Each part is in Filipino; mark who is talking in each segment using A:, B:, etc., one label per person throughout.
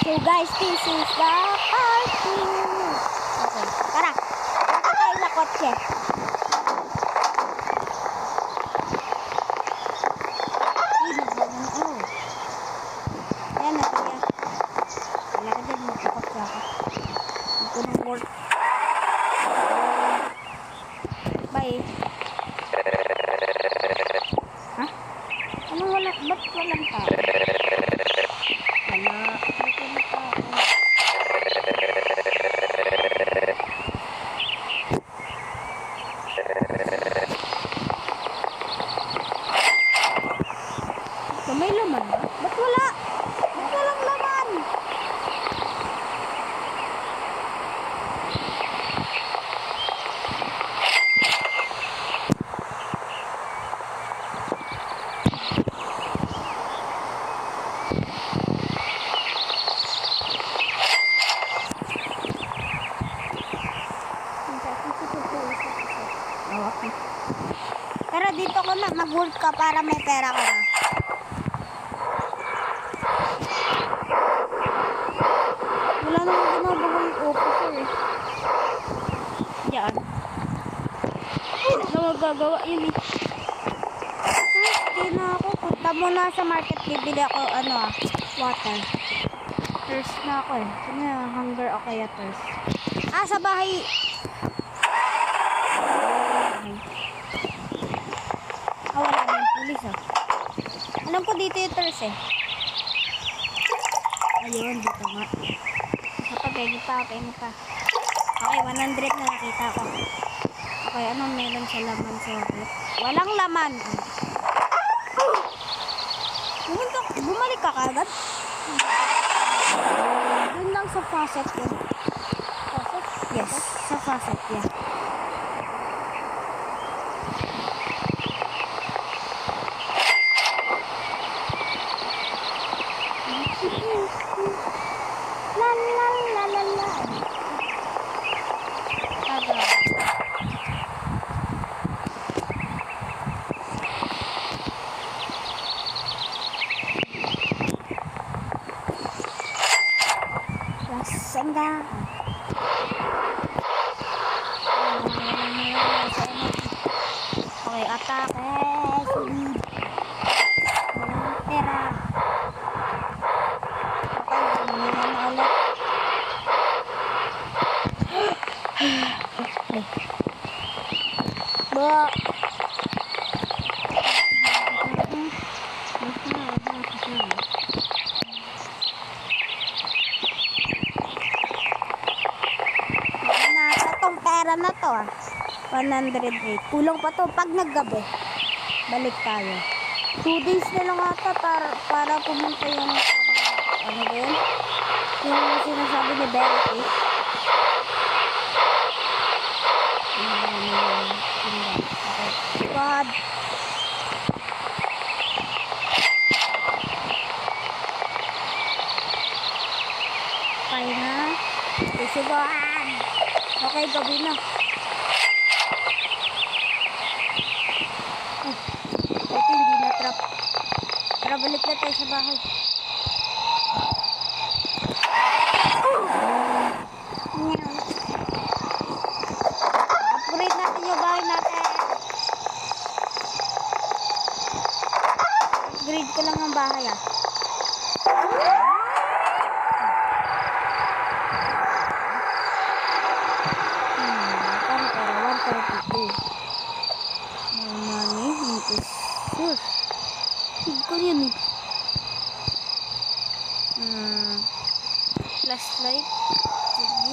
A: So guys, this is the parking. Okay, tara. Punta tayo sa kotse. Ayan na tayo. Wala ka dyan, magkakotse ako. Ito ng work. Bye. Ha? Anong wala? Ba't walang tao? Wala. Ba't walang tao? May laman ba? Ba't wala? Ba't walang laman? Oh, okay. Pero dito ko na mag-work ka para may pera ka na. Wala namang ginagawa yung officer eh. Diyan. Wala magagawa yun eh. Thirsty na ako. Punta muna sa market. Bibili ako water. Thirst na ako eh. Hunger o kaya thirst. Sa bahay. Wala na yung pulis ah. Alam ko dito yung thirst eh. Ayun, dito nga. Pengi pa. Okay, 100 na nakita ko. Okay, anong meron sa laman sa rep? Walang laman. Bumalik ka kagad? Doon lang sa faucet yun. Faucet? Yes, sa faucet yan. Senda. Okay, attack. Walang pera. Okay, ulit. Ba. Pera na to 108. Kulang pa to pag naggabi. Balik tayo. 2 days na lang ata para pumunta yung ano ba yun? Yung sinasabi ni Berry. God. Kaya na. Isubuhan. Okay, gabi na. Ito hindi na trap. Tara, balik na tayo sa bahay. Upgrade natin yung bahay natin. Upgrade ko lang ang bahay Korean flashlight TV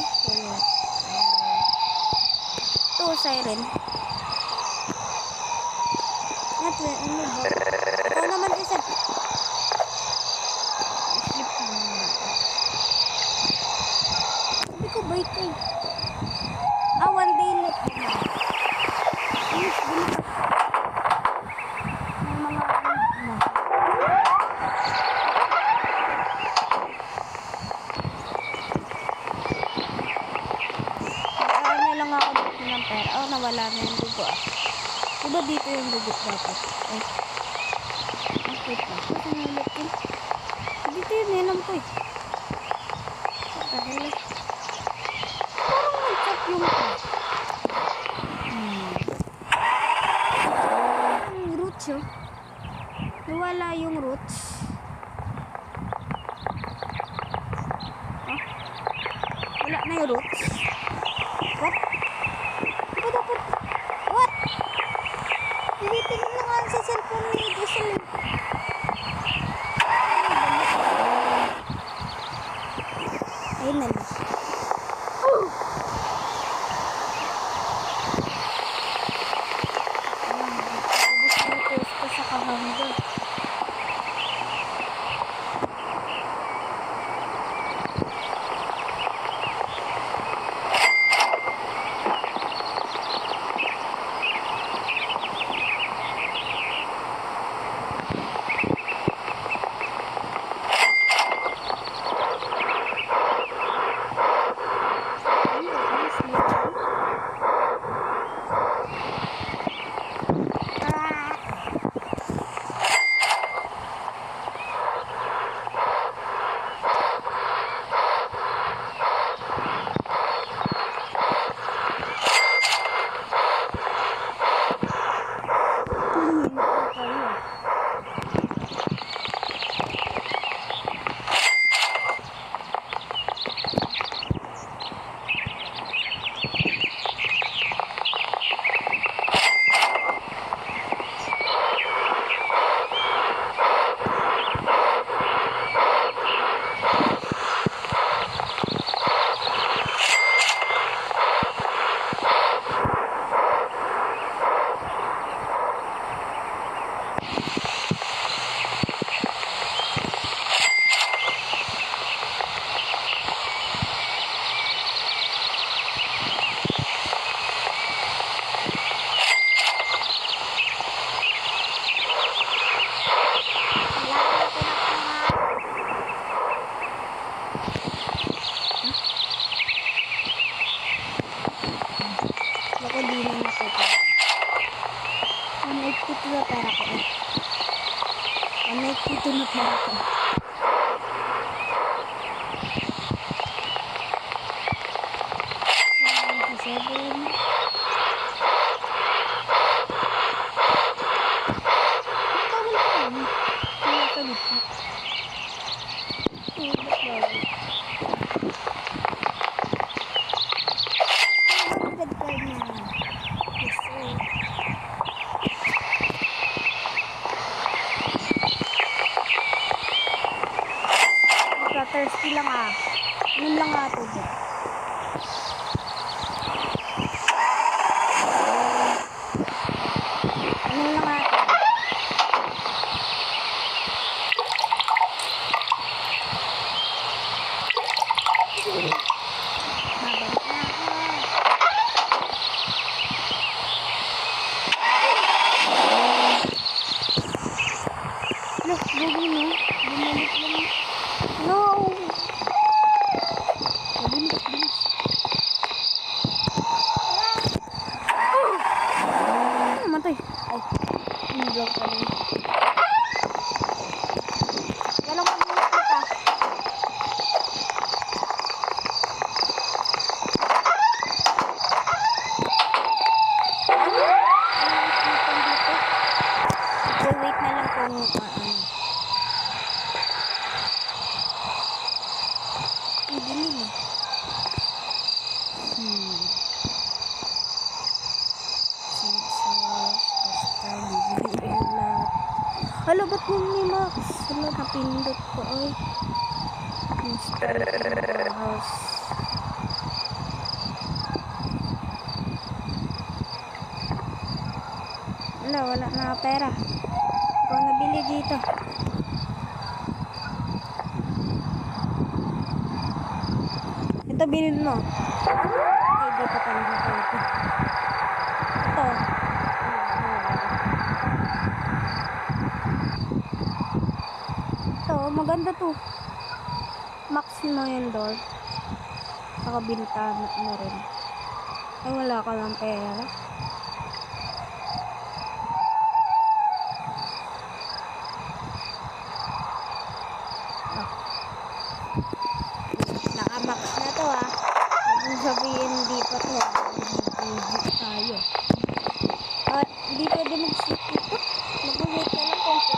A: ito siren ikaw naman isa sleep sabi ko bait eh 1 day left nawala na yung dugo diba dito yung dugo dapat wait lang dito yun alam ko na yung roots. What? Ano dapat? What? Tinitingin na nga sa cellphone ni Jocelyn. Ayun na lang. Ubus na toast ko sa kahangga. Ako di na nakita. Ito na pera ko. Ito na pera ko. Thirsty lang ah. Yun lang nga ito. Ano lang nga ito. Mabalik na ako. Look, bugi no. Bumalik lang. No! Bilis. Matay. Ay, in-block pa rin. Walang mag-block kita. Wait na lang kung ano. Dilim eh. Hala, ba't yung ni Max? Hala, napindot ko ay. Install in the house. Hala, wala na pera. Ikaw nabili dito. Ito, bilhin mo. Ay, dito talaga ito. Ito. Ito, maganda to. Maximo yung door. Saka bintana na rin. Ay, wala ka lang pera. Naka-max na to ah. Huwag sabihin hindi pa to. Hindi tayo. Hindi pwede mag-sleep dito. Mag-wait na lang kung ito.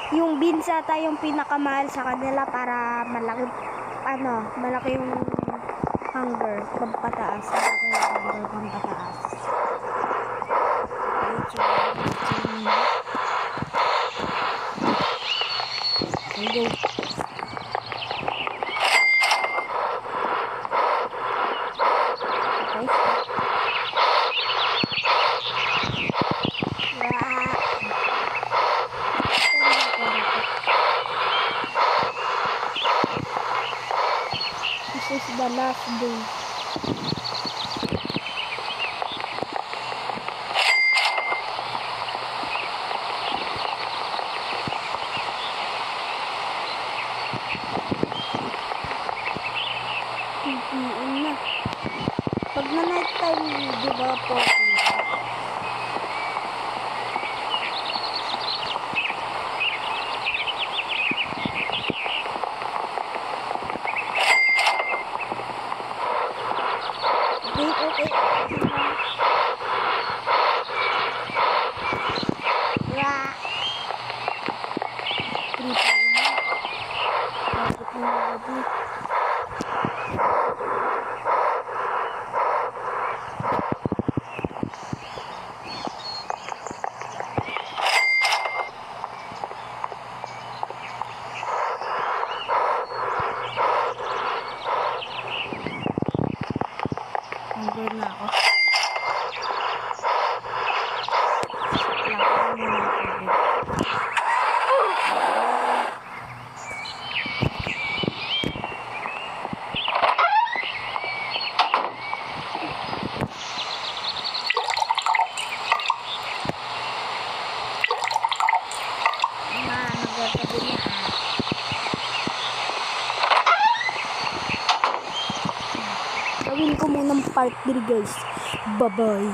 A: yung beans ata yung pinakamahal sa kanila para malaki yung hunger pampataas. Malaki yung hunger pampataas. Okay, go. Okay. This is the last day. PM na. Pag na night time, di ba po? Okay. Wah. 3 PM na. Bakit na gabi? Hungry na ako. Lakad muna ako. Nagagabi na. Gawin ko munang part 3 guys. Bye-bye.